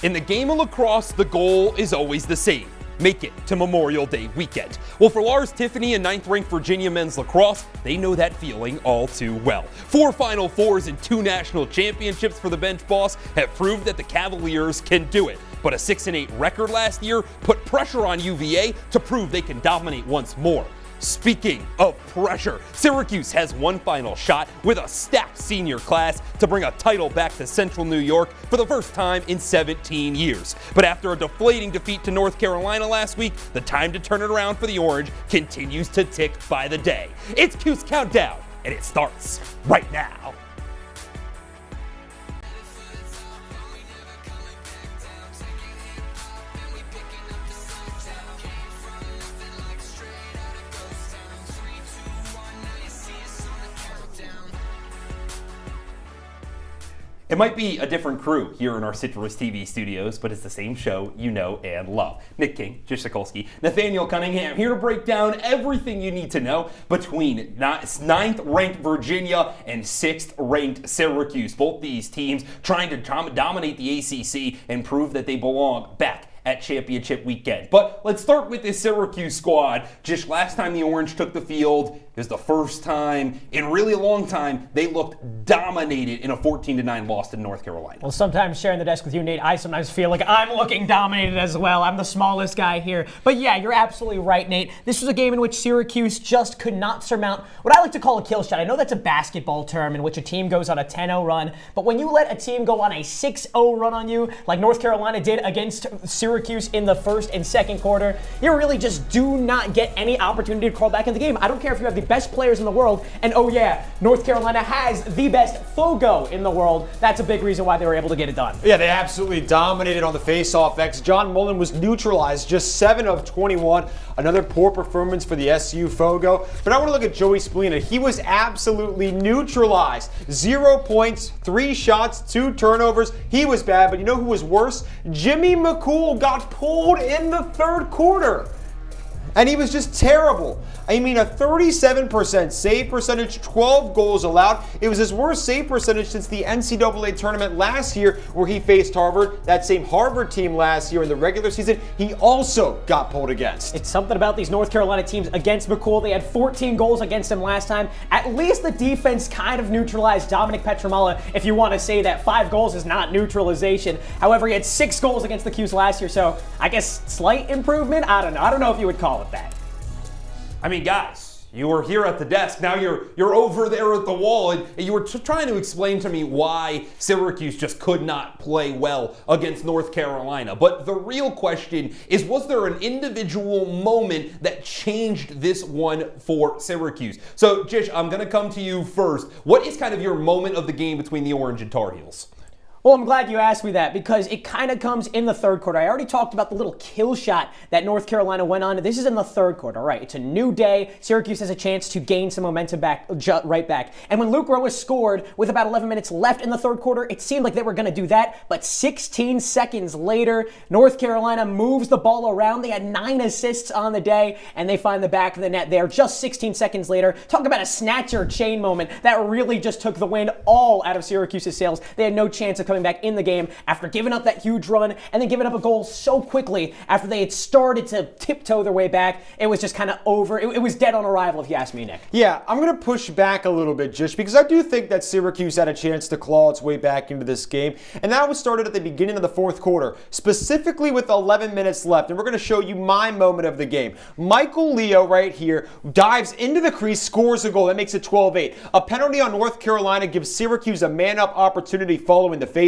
In the game of lacrosse, the goal is always the same. Make it to Memorial Day weekend. Well, for Lars Tiffany and 9th-ranked Virginia men's lacrosse, they know that feeling all too well. 4 Final Fours and 2 national championships for the bench boss have proved that the Cavaliers can do it. But a 6-8 record last year put pressure on UVA to prove they can dominate once more. Speaking of pressure, Syracuse has one final shot with a stacked senior class to bring a title back to Central New York for the first time in 17 years. But after a deflating defeat to North Carolina last week, the time to turn it around for the Orange continues to tick by the day. It's Cuse Countdown, and it starts right now. It might be a different crew here in our CitrusTV studios, but it's the same show you know and love. Nick King, Jish, Sokolsky, Nathaniel, Cunningham, here to break down everything you need to know between 9th-ranked Virginia and 6th-ranked Syracuse. Both these teams trying to dominate the ACC and prove that they belong back at championship weekend. But let's start with this Syracuse squad. Just last time the Orange took the field, it was the first time in really a long time they looked dominated in a 14-9 loss to North Carolina. Well, sometimes sharing the desk with you, Nate, I sometimes feel like I'm looking dominated as well. I'm the smallest guy here. But yeah, you're absolutely right, Nate. This was a game in which Syracuse just could not surmount what I like to call a kill shot. I know that's a basketball term in which a team goes on a 10-0 run, but when you let a team go on a 6-0 run on you, like North Carolina did against Syracuse in the first and second quarter, you really just do not get any opportunity to crawl back in the game. I don't care if you have the best players in the world, and oh yeah, North Carolina has the best Fogo in the world. That's a big reason why they were able to get it done. Yeah, they absolutely dominated on the face-off X. John Mullen was neutralized, just 7 of 21. Another poor performance for the SU Fogo. But I want to look at Joey Spallina. He was absolutely neutralized. 0 points, 3 shots, 2 turnovers. He was bad, but you know who was worse? Jimmy McCool got pulled in the third quarter. And he was just terrible. I mean, a 37% save percentage, 12 goals allowed. It was his worst save percentage since the NCAA tournament last year where he faced Harvard. That same Harvard team last year in the regular season, he also got pulled against. It's something about these North Carolina teams against McCool. They had 14 goals against him last time. At least the defense kind of neutralized Dominic Petramala, if you want to say that 5 goals is not neutralization. However, he had 6 goals against the Cuse last year, so I guess slight improvement? I don't know. I don't know if you would call it that. I mean, guys, you were here at the desk. Now you're over there at the wall, and you were trying to explain to me why Syracuse just could not play well against North Carolina. But the real question is, was there an individual moment that changed this one for Syracuse? So, Jish, I'm going to come to you first. What is kind of your moment of the game between the Orange and Tar Heels? Well, I'm glad you asked me that because it kind of comes in the third quarter. I already talked about the little kill shot that North Carolina went on. This is in the third quarter, right? It's a new day. Syracuse has a chance to gain some momentum back, right back. And when Luke Roa scored with about 11 minutes left in the third quarter, it seemed like they were going to do that. But 16 seconds later, North Carolina moves the ball around. They had 9 assists on the day, and they find the back of the net there just 16 seconds later. Talk about a snatcher chain moment that really just took the wind all out of Syracuse's sails. They had no chance of coming back in the game after giving up that huge run and then giving up a goal so quickly after they had started to tiptoe their way back. It was just kind of over. It was dead on arrival, if you ask me, Nick. Yeah, I'm going to push back a little bit, Jish, because I do think that Syracuse had a chance to claw its way back into this game, and that was started at the beginning of the fourth quarter, specifically with 11 minutes left, and we're going to show you my moment of the game. Michael Leo right here dives into the crease, scores a goal. That makes it 12-8. A penalty on North Carolina gives Syracuse a man-up opportunity following the face-off.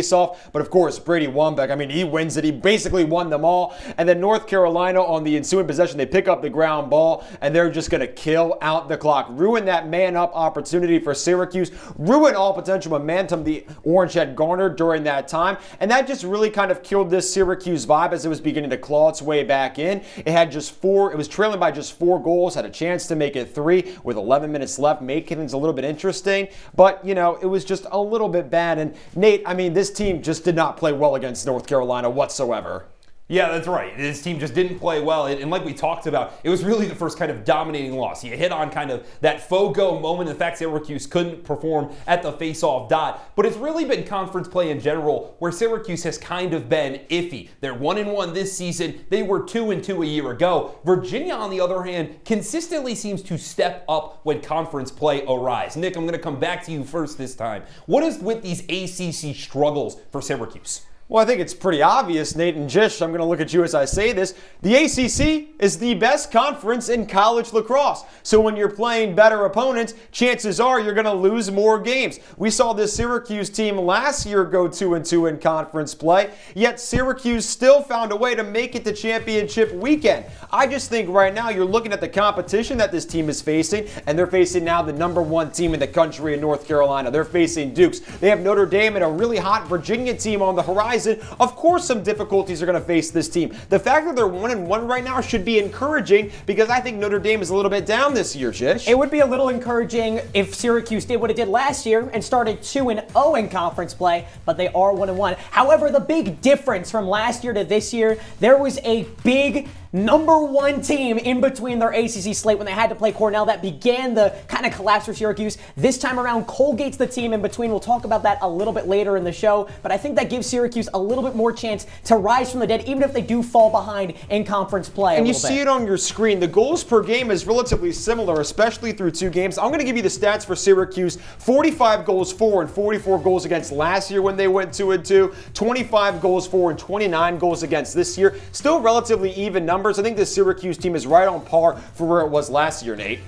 But of course, Brady Wambeck, I mean, he wins it. He basically won them all. And then North Carolina on the ensuing possession, they pick up the ground ball, and they're just going to kill out the clock. Ruin that man-up opportunity for Syracuse. Ruin all potential momentum the Orange had garnered during that time. And that just really kind of killed this Syracuse vibe as it was beginning to claw its way back in. It had just 4. It was trailing by just 4 goals. Had a chance to make it 3 with 11 minutes left. Making things a little bit interesting. But, you know, it was just a little bit bad. And Nate, I mean, this team just did not play well against North Carolina whatsoever. Yeah, that's right. This team just didn't play well. And like we talked about, it was really the first kind of dominating loss. You hit on kind of that faux go moment. In fact, Syracuse couldn't perform at the face-off dot. But it's really been conference play in general where Syracuse has kind of been iffy. They're 1-1 this season. They were 2-2 a year ago. Virginia, on the other hand, consistently seems to step up when conference play arrives. Nick, I'm going to come back to you first this time. What is with these ACC struggles for Syracuse? Well, I think it's pretty obvious, Nate and Jish. I'm going to look at you as I say this. The ACC is the best conference in college lacrosse. So when you're playing better opponents, chances are you're going to lose more games. We saw this Syracuse team last year go 2-2 in conference play, yet Syracuse still found a way to make it to championship weekend. I just think right now you're looking at the competition that this team is facing, and they're facing now the #1 team in the country in North Carolina. They're facing Dukes. They have Notre Dame and a really hot Virginia team on the horizon. Of course some difficulties are going to face this team. The fact that they're 1-1 right now should be encouraging because I think Notre Dame is a little bit down this year, Jish. It would be a little encouraging if Syracuse did what it did last year and started 2-0 in conference play, but they are 1-1. However, the big difference from last year to this year, there was a big #1 team in between their ACC slate when they had to play Cornell. That began the kind of collapse for Syracuse. This time around, Colgate's the team in between. We'll talk about that a little bit later in the show, but I think that gives Syracuse a little bit more chance to rise from the dead, even if they do fall behind in conference play. And you see it on your screen. The goals per game is relatively similar, especially through 2 games. I'm going to give you the stats for Syracuse. 45 goals for and 44 goals against last year when they went 2-2. 25 goals for and 29 goals against this year. Still relatively even numbers. I think the Syracuse team is right on par for where it was last year, Nate.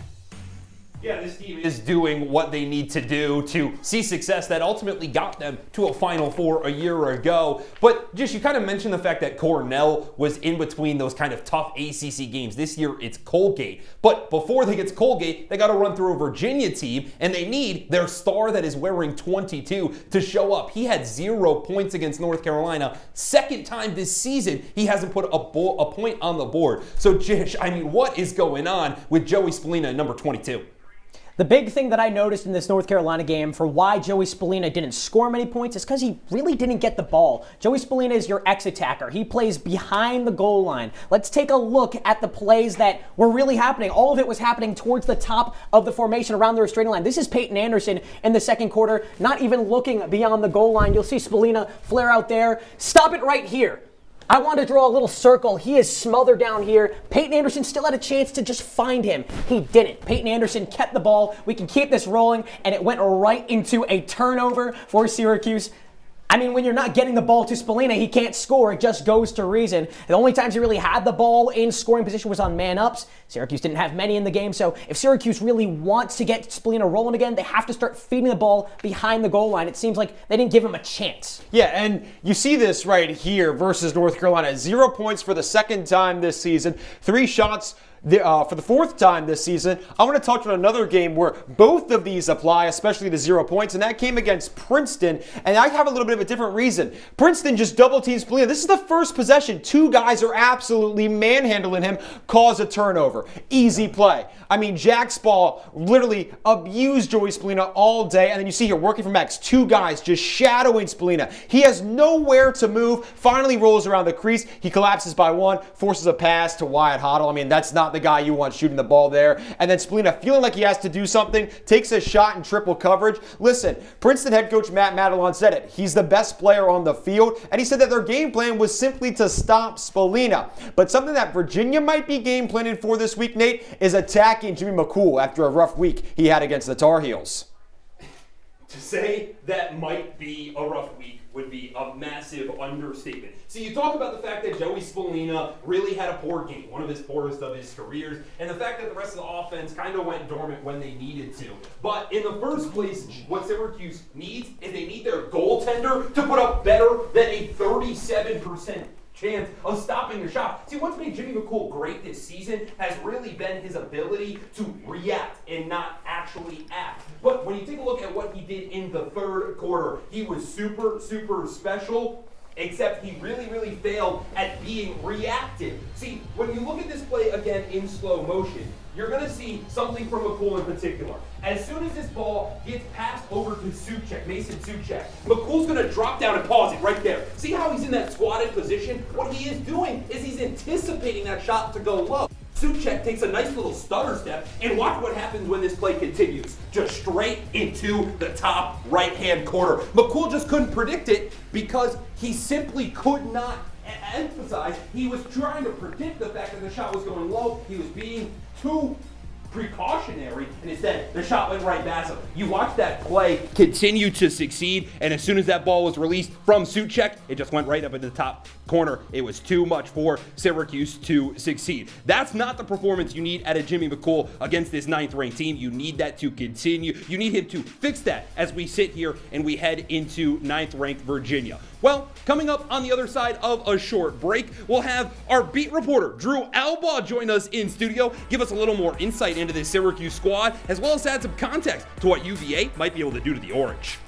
Yeah, this team is doing what they need to do to see success that ultimately got them to a Final Four a year ago. But just you kind of mentioned the fact that Cornell was in between those kind of tough ACC games. This year it's Colgate. But before they get to Colgate, they got to run through a Virginia team, and they need their star that is wearing 22 to show up. He had 0 points against North Carolina. Second time this season, he hasn't put a point on the board. So, Jish, I mean, what is going on with Joey Spallina at number 22? The big thing that I noticed in this North Carolina game for why Joey Spallina didn't score many points is because he really didn't get the ball. Joey Spallina is your X-attacker. He plays behind the goal line. Let's take a look at the plays that were really happening. All of it was happening towards the top of the formation around the restraining line. This is Peyton Anderson in the second quarter, not even looking beyond the goal line. You'll see Spallina flare out there. Stop it right here. I want to draw a little circle. He is smothered down here. Peyton Anderson still had a chance to just find him. He didn't. Peyton Anderson kept the ball. We can keep this rolling, and it went right into a turnover for Syracuse. I mean, when you're not getting the ball to Spallina, he can't score. It just goes to reason. The only times he really had the ball in scoring position was on man-ups. Syracuse didn't have many in the game, so if Syracuse really wants to get Spallina rolling again, they have to start feeding the ball behind the goal line. It seems like they didn't give him a chance. Yeah, and you see this right here versus North Carolina. 0 points for the second time this season. 3 shots for the 4th time this season. I want to touch on another game where both of these apply, especially the 0 points, and that came against Princeton, and I have a little bit of a different reason. Princeton just double teams Spallina. This is the first possession. 2 guys are absolutely manhandling him, cause a turnover. Easy play. I mean, Jack Spall literally abused Joey Spallina all day, and then you see here working from X, 2 guys just shadowing Spallina. He has nowhere to move, finally rolls around the crease. He collapses by 1, forces a pass to Wyatt Hoddle. I mean, that's not the guy you want shooting the ball there. And then Spallina, feeling like he has to do something, takes a shot in triple coverage. Listen, Princeton head coach Matt Madelon said it. He's the best player on the field, and he said that their game plan was simply to stop Spallina. But something that Virginia might be game planning for this week, Nate, is attacking Jimmy McCool after a rough week he had against the Tar Heels. To say that might be a rough week would be a massive understatement. So you talk about the fact that Joey Spallina really had a poor game, one of his poorest of his careers, and the fact that the rest of the offense kind of went dormant when they needed to. But in the first place, what Syracuse needs is they need their goaltender to put up better than a 37% chance of stopping the shot. See, what's made Jimmy McCool great this season has really been his ability to react and not actually act. But when you take a look at what he did in the third quarter, he was super, super special. except he really failed at being reactive. See, when you look at this play again in slow motion, you're going to see something from McCool in particular. As soon as this ball gets passed over to Mason Souček, McCool's going to drop down and pause it right there. See how he's in that squatted position? What he is doing is he's anticipating that shot to go low. Souček takes a nice little stutter step, and watch what happens when this play continues. Just straight into the top right-hand corner. McCool just couldn't predict it because he simply could not emphasize. He was trying to predict the fact that the shot was going low. He was being too precautionary, and instead the shot went right past him. You watch that play continue to succeed, and as soon as that ball was released from Souček, it just went right up into the top corner. It was too much for Syracuse to succeed. That's not the performance you need out of Jimmy McCool against this 9th-ranked team. You need that to continue. You need him to fix that as we sit here and we head into 9th-ranked Virginia. Well, coming up on the other side of a short break, we'll have our beat reporter, Drew Albaugh, join us in studio, give us a little more insight into this Syracuse squad, as well as add some context to what UVA might be able to do to the Orange.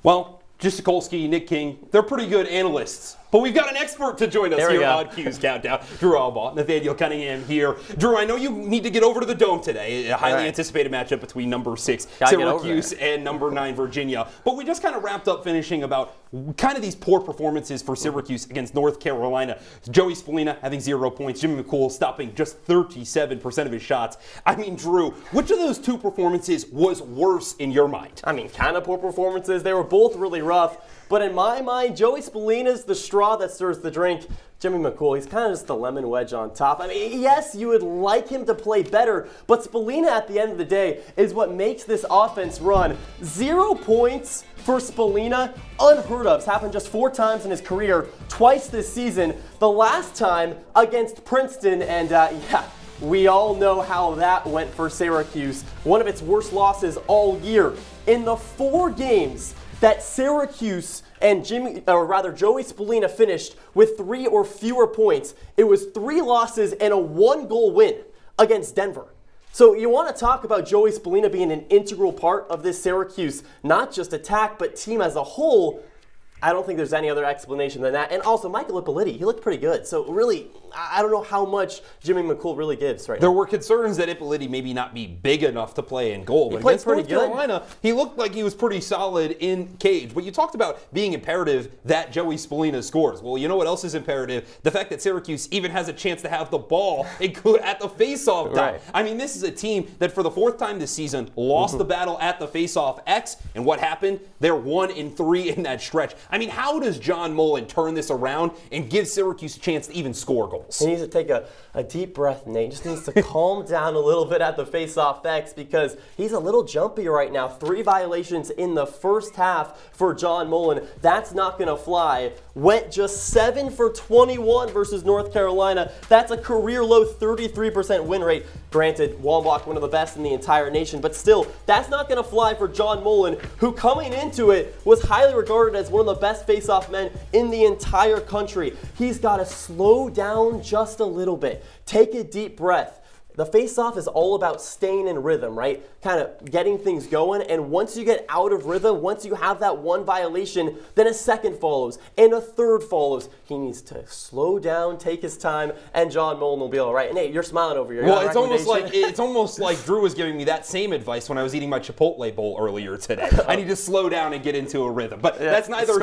Well, Jish, Sokolsky, Nick King, they're pretty good analysts. But we've got an expert to join us here on Cuse Countdown. Drew Albaugh, Nathaniel Cunningham here. Drew, I know you need to get over to the Dome today. A highly anticipated matchup between number 6 Syracuse and number 9 Virginia. But we just kind of wrapped up finishing about kind of these poor performances for Syracuse against North Carolina. Joey Spallina having 0 points. Jimmy McCool stopping just 37% of his shots. I mean, Drew, which of those two performances was worse in your mind? I mean, kind of poor performances. They were both really rough. But in my mind, Joey Spallina's the straw that stirs the drink. Jimmy McCool, he's kind of just the lemon wedge on top. I mean, yes, you would like him to play better, but Spallina at the end of the day is what makes this offense run. 0 points for Spallina, unheard of. It's happened just 4 times in his career, twice this season. The last time against Princeton, and we all know how that went for Syracuse. One of its worst losses all year. In the 4 games that Syracuse and Joey Spallina finished with 3 or fewer points, it was 3 losses and a 1-goal win against Denver. So you want to talk about Joey Spallina being an integral part of this Syracuse, not just attack, but team as a whole. I don't think there's any other explanation than that. And also, Michael Ippoliti, he looked pretty good. So really, I don't know how much Jimmy McCool really gives right now. There were concerns that Ippoliti maybe not be big enough to play in goal. But against North Carolina, he looked like he was pretty solid in cage. But you talked about being imperative that Joey Spallina scores. Well, you know what else is imperative? The fact that Syracuse even has a chance to have the ball at the faceoff dot. Right. I mean, this is a team that for the 4th time this season lost the battle at the faceoff X. And what happened? They're 1-3 in that stretch. I mean, how does John Mullen turn this around and give Syracuse a chance to even score goals? He needs to take a deep breath, Nate. He just needs to calm down a little bit at the face-off X because he's a little jumpy right now. 3 violations in the first half for John Mullen. That's not going to fly. Went just 7 for 21 versus North Carolina. That's a career-low 33% win rate. Granted, Albaugh, one of the best in the entire nation, but still, that's not going to fly for John Mullen, who coming into it was highly regarded as one of the best face-off men in the entire country. He's got to slow down just a little bit. Take a deep breath. The face-off is all about staying in rhythm, right? Kind of getting things going, and once you get out of rhythm, once you have that one violation, then a second follows, and a third follows. He needs to slow down, take his time, and John Mullen will be all right. And hey, you're smiling over here. Well, it's almost like Drew was giving me that same advice when I was eating my Chipotle bowl earlier today. I need to slow down and get into a rhythm. But that's neither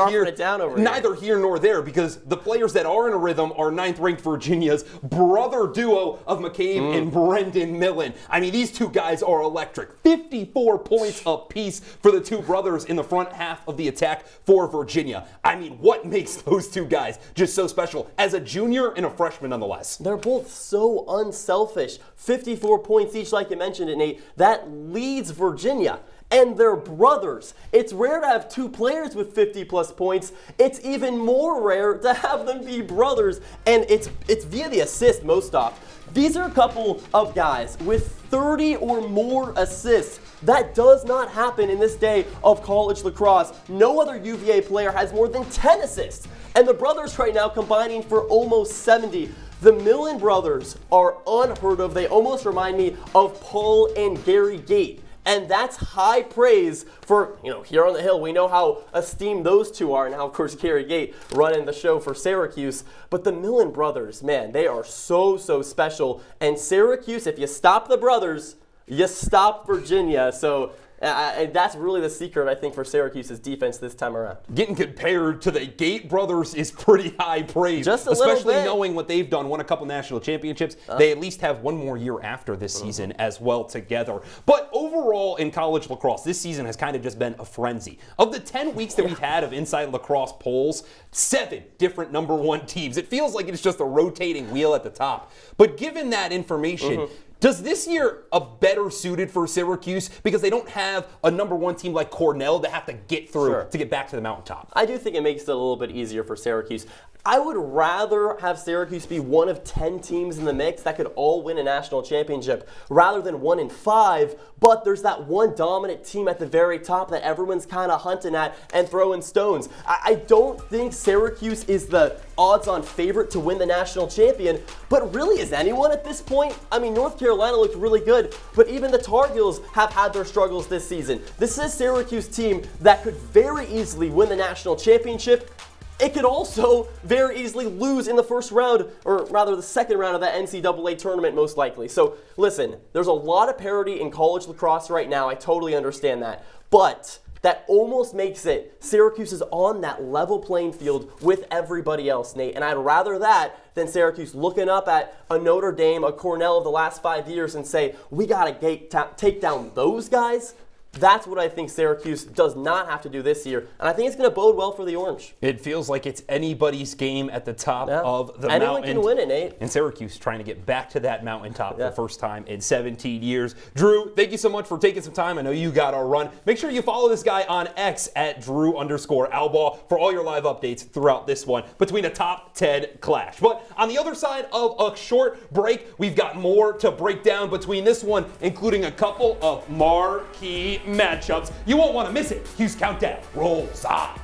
here nor there, because the players that are in a rhythm are 9th-ranked Virginia's brother duo of McCabe and Brendan Millen. I mean, these two guys are electric. 54 points apiece for the two brothers in the front half of the attack for Virginia. I mean, what makes those two guys just so special as a junior and a freshman nonetheless? They're both so unselfish. 54 points each, like you mentioned it, Nate. That leads Virginia. And they're brothers. It's rare to have two players with 50-plus points. It's even more rare to have them be brothers, and it's via the assist most often. These are a couple of guys with 30 or more assists. That does not happen in this day of college lacrosse. No other UVA player has more than 10 assists. And the brothers right now combining for almost 70. The Millen brothers are unheard of. They almost remind me of Paul and Gary Gate. And that's high praise for, here on the Hill. We know how esteemed those two are, and how, of course, Gary Gate running the show for Syracuse. But the Millen brothers, man, they are so special. And Syracuse, if you stop the brothers, you stop Virginia. So and that's really the secret, I think, for Syracuse's defense this time around. Getting compared to the Gate brothers is pretty high praise. Just a little especially bit. Knowing what they've done, won a couple national championships. They at least have one more year after this season as well together. But overall in college lacrosse, this season has kind of just been a frenzy. Of the 10 weeks that we've had of Inside Lacrosse polls, 7 different #1 teams. It feels like it's just a rotating wheel at the top. But given that information, does this year a better suited for Syracuse because they don't have a #1 team like Cornell to have to get through to get back to the mountaintop? I do think it makes it a little bit easier for Syracuse. I would rather have Syracuse be one of 10 teams in the mix that could all win a national championship rather than 1 in 5, but there's that one dominant team at the very top that everyone's kind of hunting at and throwing stones. I don't think Syracuse is the odds-on favorite to win the national champion, but really is anyone at this point? I mean, North Carolina looked really good, but even the Tar Heels have had their struggles this season. This is a Syracuse team that could very easily win the national championship. It could also very easily lose in the first round, or rather the second round of that NCAA tournament most likely. So listen, there's a lot of parity in college lacrosse right now. I totally understand that. But that almost makes it Syracuse is on that level playing field with everybody else, Nate. And I'd rather that than Syracuse looking up at a Notre Dame, a Cornell of the last 5 years and say, we got to take down those guys. That's what I think Syracuse does not have to do this year. And I think it's going to bode well for the Orange. It feels like it's anybody's game at the top of the Anyone mountain. can win it, Nate. And Syracuse trying to get back to that mountaintop for the first time in 17 years. Drew, thank you so much for taking some time. I know you got a run. Make sure you follow this guy on X at Drew_Albaugh for all your live updates throughout this one between a top 10 clash. But on the other side of a short break, we've got more to break down between this one, including a couple of marquee matchups. You won't want to miss it. Cuse Countdown rolls on.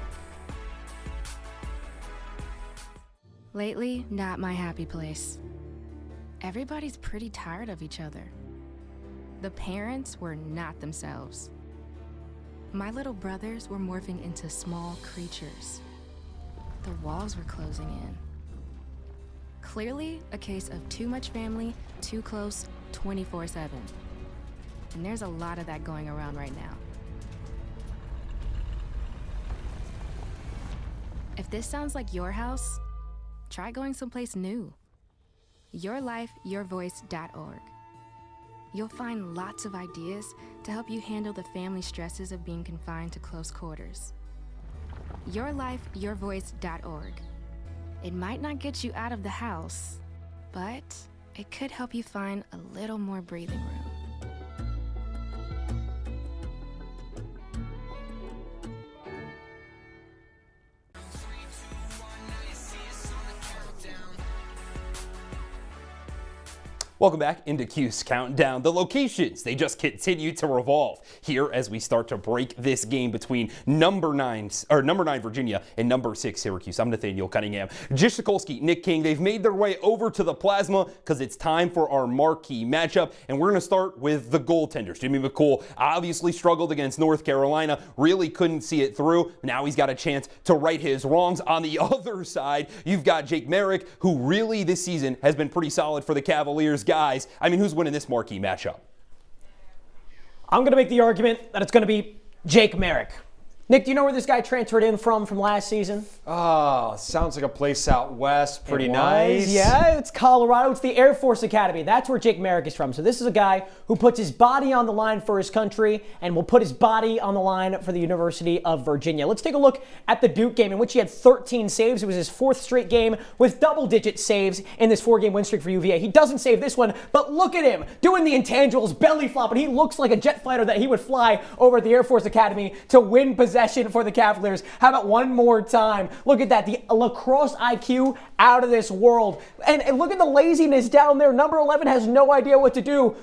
Lately, not my happy place. Everybody's pretty tired of each other. The parents were not themselves. My little brothers were morphing into small creatures. The walls were closing in. Clearly, a case of too much family, too close, 24/7. And there's a lot of that going around right now. If this sounds like your house, try going someplace new. YourLifeYourVoice.org. You'll find lots of ideas to help you handle the family stresses of being confined to close quarters. YourLifeYourVoice.org. It might not get you out of the house, but it could help you find a little more breathing room. Welcome back into Cuse Countdown. The locations, they just continue to revolve here as we start to break this game between number 9 Virginia and number 6 Syracuse. I'm Nathaniel Cunningham. Jish, Sokolsky, Nick King, they've made their way over to the plasma because it's time for our marquee matchup, and we're going to start with the goaltenders. Jimmy McCool obviously struggled against North Carolina, really couldn't see it through. Now he's got a chance to right his wrongs. On the other side, you've got Jake Merrick, who really this season has been pretty solid for the Cavaliers. Guys, I mean, who's winning this marquee matchup? I'm going to make the argument that it's going to be Jake Merrick. Nick, do you know where this guy transferred in from last season? Oh, sounds like a place out west. Pretty nice. Yeah, it's Colorado. It's the Air Force Academy. That's where Jake Merrick is from. So this is a guy who puts his body on the line for his country and will put his body on the line for the University of Virginia. Let's take a look at the Duke game in which he had 13 saves. It was his 4th straight game with double-digit saves in this 4-game win streak for UVA. He doesn't save this one, but look at him doing the intangibles, belly flopping. He looks like a jet fighter that he would fly over at the Air Force Academy to win possession for the Cavaliers. How about one more time? Look at that. The lacrosse IQ out of this world. And look at the laziness down there. Number 11 has no idea what to do.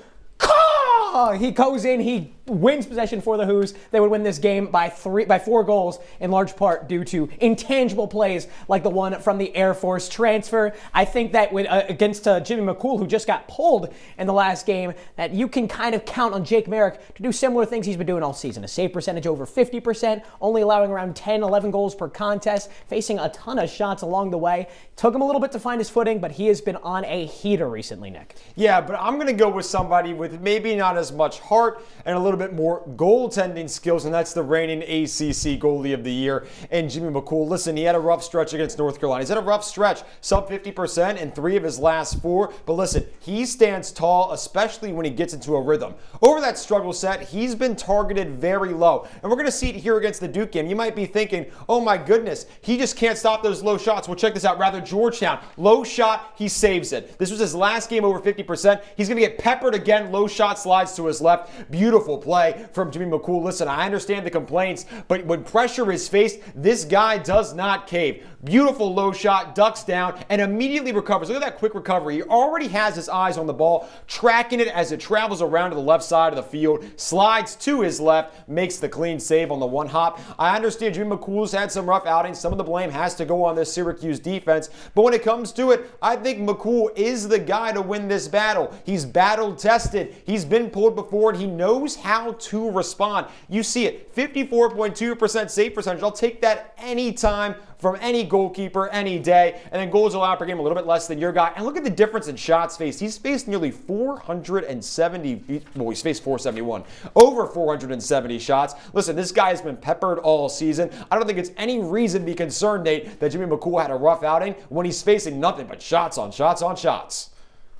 He goes in, he wins possession for the Hoos. They would win this game by 4 goals, in large part due to intangible plays like the one from the Air Force transfer. I think that against Jimmy McCool, who just got pulled in the last game, that you can kind of count on Jake Merrick to do similar things he's been doing all season. A save percentage over 50%, only allowing around 10, 11 goals per contest, facing a ton of shots along the way. Took him a little bit to find his footing, but he has been on a heater recently, Nick. Yeah, but I'm going to go with somebody with maybe not as much heart and a little bit more goaltending skills, and that's the reigning ACC goalie of the year, and Jimmy McCool. Listen, he had a rough stretch against North Carolina. He's had a rough stretch, sub 50% in 3 of his last 4, but listen, he stands tall, especially when he gets into a rhythm. Over that struggle set, he's been targeted very low, and we're going to see it here against the Duke game. You might be thinking, oh my goodness, he just can't stop those low shots. Well, check this out. Rather, Georgetown, low shot, he saves it. This was his last game over 50%. He's going to get peppered again. Low shot slides to his left. Beautiful play from Jimmy McCool. Listen, I understand the complaints, but when pressure is faced, this guy does not cave. Beautiful low shot, ducks down, and immediately recovers. Look at that quick recovery. He already has his eyes on the ball, tracking it as it travels around to the left side of the field, slides to his left, makes the clean save on the one hop. I understand Jimmy McCool's had some rough outings. Some of the blame has to go on this Syracuse defense, but when it comes to it, I think McCool is the guy to win this battle. He's battle tested. He's been pulled before, and he knows how to respond. You see it, 54.2% save percentage. I'll take that anytime from any goalkeeper, any day. And then goals allowed per game, a little bit less than your guy. And look at the difference in shots faced. He's faced nearly 470, well, he's faced 471, over 470 shots. Listen, this guy has been peppered all season. I don't think it's any reason to be concerned, Nate, that Jimmy McCool had a rough outing when he's facing nothing but shots on shots on shots.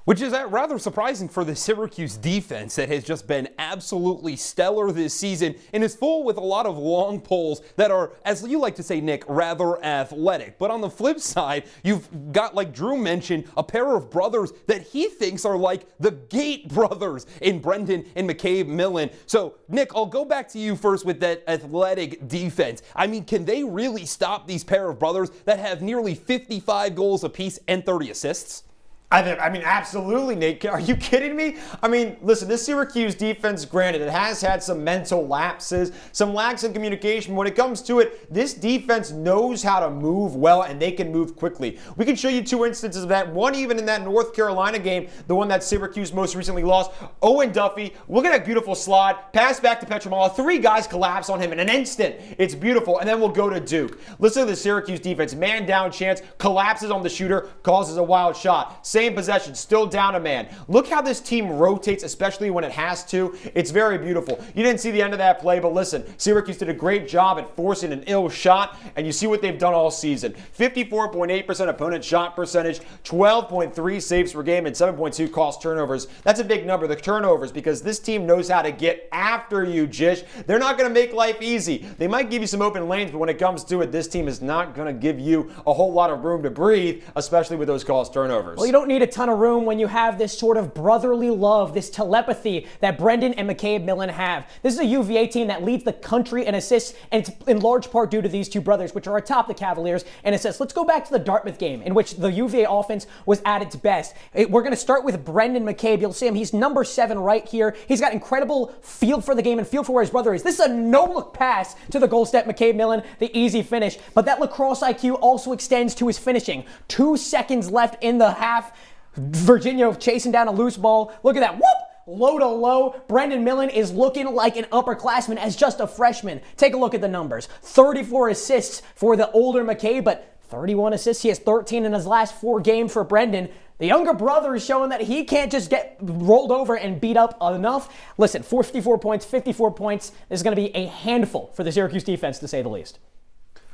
Which is rather surprising for the Syracuse defense that has just been absolutely stellar this season and is full with a lot of long poles that are, as you like to say, Nick, rather athletic. But on the flip side, you've got, like Drew mentioned, a pair of brothers that he thinks are like the Gate brothers in Brendan and McCabe Millen. So, Nick, I'll go back to you first with that athletic defense. I mean, can they really stop these pair of brothers that have nearly 55 goals apiece and 30 assists? I mean, absolutely, Nate. Are you kidding me? I mean, listen, this Syracuse defense, granted, it has had some mental lapses, some lacks in communication. When it comes to it, this defense knows how to move well, and they can move quickly. We can show you 2 instances of that. One even in that North Carolina game, the one that Syracuse most recently lost. Owen Duffy, look at that beautiful slide, pass back to Petramala. 3 guys collapse on him in an instant. It's beautiful. And then we'll go to Duke. Listen to the Syracuse defense. Man down chance, collapses on the shooter, causes a wild shot. Same possession, still down a man. Look how this team rotates, especially when it has to. It's very beautiful. You didn't see the end of that play, but listen, Syracuse did a great job at forcing an ill shot, and you see what they've done all season. 54.8% opponent shot percentage, 12.3 saves per game, and 7.2 cost turnovers. That's a big number, the turnovers, because this team knows how to get after you, Jish. They're not going to make life easy. They might give you some open lanes, but when it comes to it, this team is not going to give you a whole lot of room to breathe, especially with those cost turnovers. Well, you don't need a ton of room when you have this sort of brotherly love, this telepathy that Brendan and McCabe Millen have. This is a UVA team that leads the country in assists, and it's in large part due to these two brothers, which are atop the Cavaliers in assists. Let's go back to the Dartmouth game, in which the UVA offense was at its best. We're going to start with Brendan McCabe. You'll see him. He's number 7 right here. He's got incredible feel for the game and feel for where his brother is. This is a no-look pass to the goal step, McCabe Millen, the easy finish. But that lacrosse IQ also extends to his finishing. 2 seconds left in the half. Virginia chasing down a loose ball. Look at that. Whoop! Low to low. Brendan Millen is looking like an upperclassman as just a freshman. Take a look at the numbers. 34 assists for the older McCabe, but 31 assists. He has 13 in his last 4 games for Brendan. The younger brother is showing that he can't just get rolled over and beat up enough. Listen, 54 points, 54 points. This is going to be a handful for the Syracuse defense, to say the least.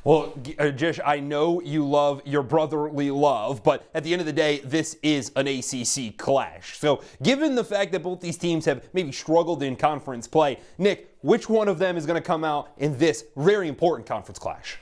Well, Jish, I know you love your brotherly love, but at the end of the day, this is an ACC clash. So given the fact that both these teams have maybe struggled in conference play, Nick, which one of them is going to come out in this very important conference clash?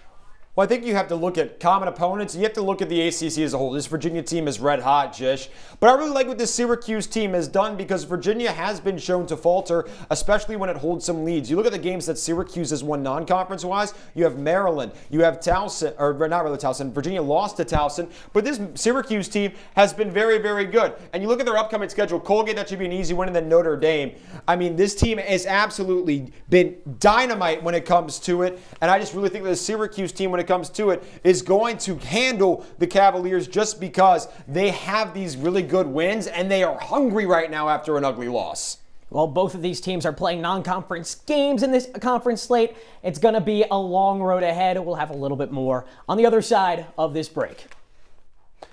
Well, I think you have to look at common opponents. You have to look at the ACC as a whole. This Virginia team is red hot, Jish. But I really like what this Syracuse team has done because Virginia has been shown to falter, especially when it holds some leads. You look at the games that Syracuse has won non-conference-wise. You have Maryland. You have Towson, or not really Towson. Virginia lost to Towson. But this Syracuse team has been very, very good. And you look at their upcoming schedule. Colgate, that should be an easy win, and then Notre Dame. I mean, this team has absolutely been dynamite when it comes to it. And I just really think that the Syracuse team, when it comes to it, is going to handle the Cavaliers just because they have these really good wins and they are hungry right now after an ugly loss. Well, both of these teams are playing non-conference games in this conference slate. It's going to be a long road ahead. We'll have a little bit more on the other side of this break.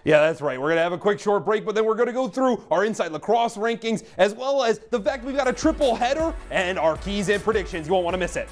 Yeah, that's right. We're going to have a quick short break, but then we're going to go through our Inside Lacrosse rankings, as well as the fact we've got a triple header and our keys and predictions. You won't want to miss it.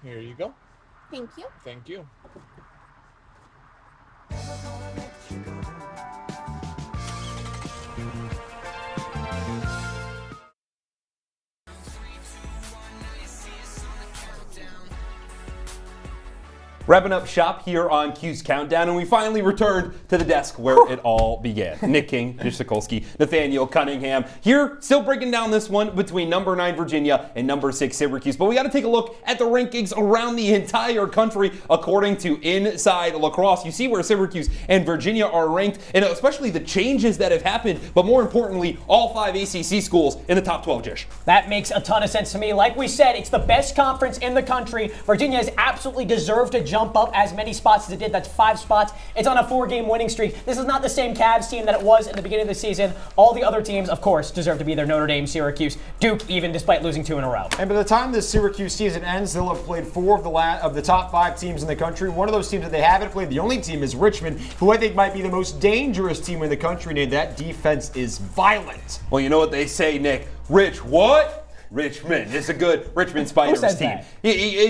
Here you go. Thank you. Thank you. Wrapping up shop here on Cuse Countdown, and we finally returned to the desk where it all began. Nick King, Jish Sokolsky, Nathaniel, Cunningham. Here, still breaking down this one between number 9 Virginia and number 6 Syracuse. But we got to take a look at the rankings around the entire country according to Inside Lacrosse. You see where Syracuse and Virginia are ranked, and especially the changes that have happened, but more importantly, all 5 ACC schools in the top 12, Jish. That makes a ton of sense to me. Like we said, it's the best conference in the country. Virginia has absolutely deserved to jump up as many spots as it did. That's 5 spots. It's on a 4-game winning streak. This is not the same Cavs team that it was at the beginning of the season. All the other teams, of course, deserve to be there. Notre Dame, Syracuse, Duke, even despite losing 2 in a row. And by the time this Syracuse season ends, they'll have played 4 of the top 5 teams in the country. One of those teams that they haven't played, the only team, is Richmond, who I think might be the most dangerous team in the country. And that defense is violent. Well, you know what they say, Nick. Rich what? Richmond. It's a good Richmond Spiders team.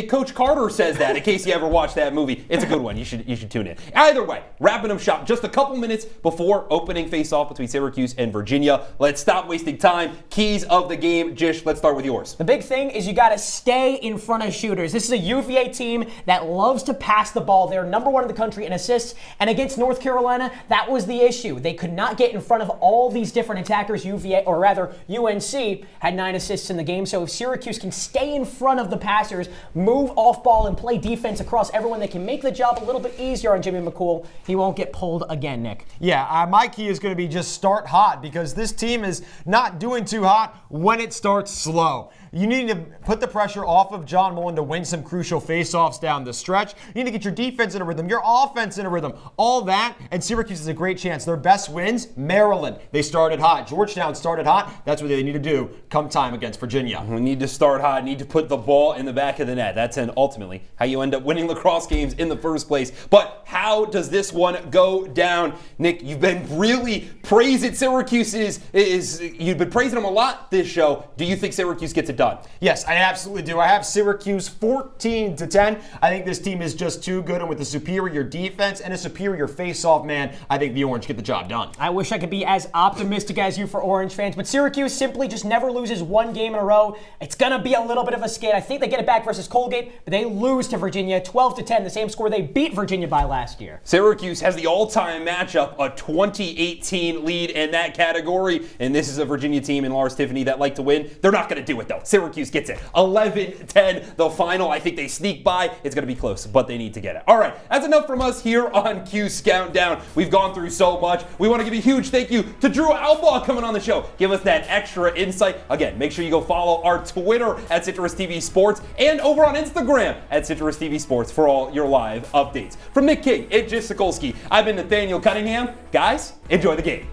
Coach Carter says that, in case you ever watched that movie. It's a good one. You should tune in. Either way, wrapping up shop just a couple minutes before opening face-off between Syracuse and Virginia. Let's stop wasting time. Keys of the game. Jish, let's start with yours. The big thing is you got to stay in front of shooters. This is a UVA team that loves to pass the ball. They're number 1 in the country in assists, and against North Carolina, that was the issue. They could not get in front of all these different attackers. UVA, or rather UNC, had 9 assists in the game. So if Syracuse can stay in front of the passers, move off ball, and play defense across everyone, they can make the job a little bit easier on Jimmy McCool. He won't get pulled again, Nick. Yeah, my key is going to be just start hot, because this team is not doing too hot when it starts slow. You need to put the pressure off of John Mullen to win some crucial faceoffs down the stretch. You need to get your defense in a rhythm, your offense in a rhythm, all that. And Syracuse has a great chance. Their best wins, Maryland. They started hot. Georgetown started hot. That's what they need to do come time against Virginia. We need to start hot, need to put the ball in the back of the net. That's ultimately how you end up winning lacrosse games in the first place. But how does this one go down? Nick, you've been really praising Syracuse. You've been praising them a lot this show. Do you think Syracuse gets it done? Yes, I absolutely do. I have Syracuse 14-10. I think this team is just too good, and with a superior defense and a superior face-off man, I think the Orange get the job done. I wish I could be as optimistic as you for Orange fans, but Syracuse simply just never loses one game in a row. It's going to be a little bit of a skid. I think they get it back versus Colgate, but they lose to Virginia 12-10, the same score they beat Virginia by last year. Syracuse has the all-time matchup, a 2018 lead in that category, and this is a Virginia team in Lars Tiffany that like to win. They're not going to do it, though. Syracuse gets it. 11-10, the final. I think they sneak by. It's going to be close, but they need to get it. All right, that's enough from us here on Cuse Countdown. We've gone through so much. We want to give a huge thank you to Drew Albaugh coming on the show. Give us that extra insight. Again, make sure you go follow our Twitter at CitrusTV Sports and over on Instagram at CitrusTV Sports for all your live updates. From Nick King and Jish Sokolsky, I've been Nathaniel Cunningham. Guys, enjoy the game.